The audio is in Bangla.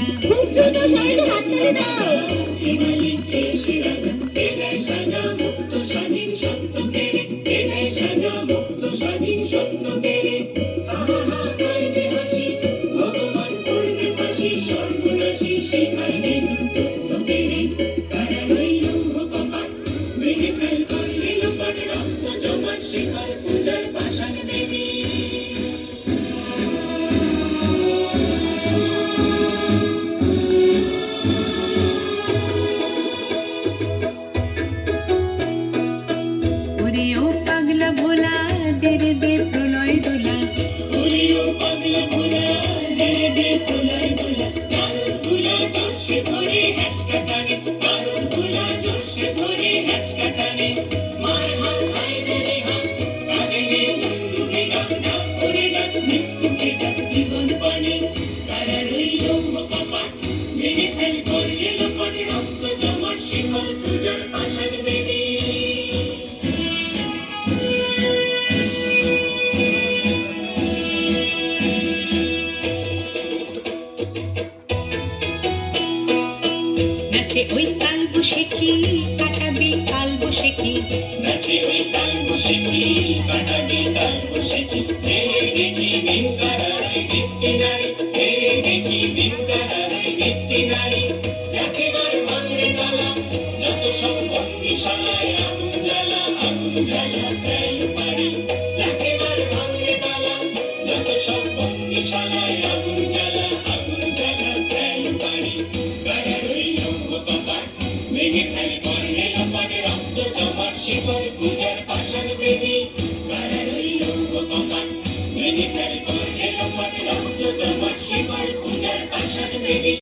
রাজা। খুব সুন্দর, সবাই একটু হাততালি দাও। হিমালয় দেশে রাজা, এলাই সাজা মুক্ত স্বাধীন সত্য কেড়ে, এলাই সাজা মুক্ত স্বাধীন সত্য কেড়ে। আহা গায়ে যে হাসি, ভগবান করবে ফাঁসি, সর্বনাশী শিখায় দিন তথ্য কেড়ে। কারা রইল কপাট, ভেঙে ফেল করলে লোপাট, রক্ত জমাট শিকল পূজার পাষাণ বেদী। ওরে ও পাগলা ভোলা দে রে দে প্রলয় দোলা, ওরে ও পাগলা ভোলা দে রে দে প্রলয় দোলা। কারোর ধুলা জোরসে ধরে হ্যাচকা টানে, কারোর ধুলা জোরসে ধরে হ্যাচকা টানে। মার হাত খাই দে রে হাত, কাঁদে বন্ধুকে ডাক, ডাক করে ডাক মৃত্যুকে ডাক জীবন পানে। তারা রইল কপাট, ভেঙে ফেল করলে লোপাট, রক্ত জমাট শিকল পূজার পাষাণ বেদী। নাচে ওই কাল বসেকি কাটাবি কাল বসেকি, নাচে ওই কাল বসে কি কাটাবি কাল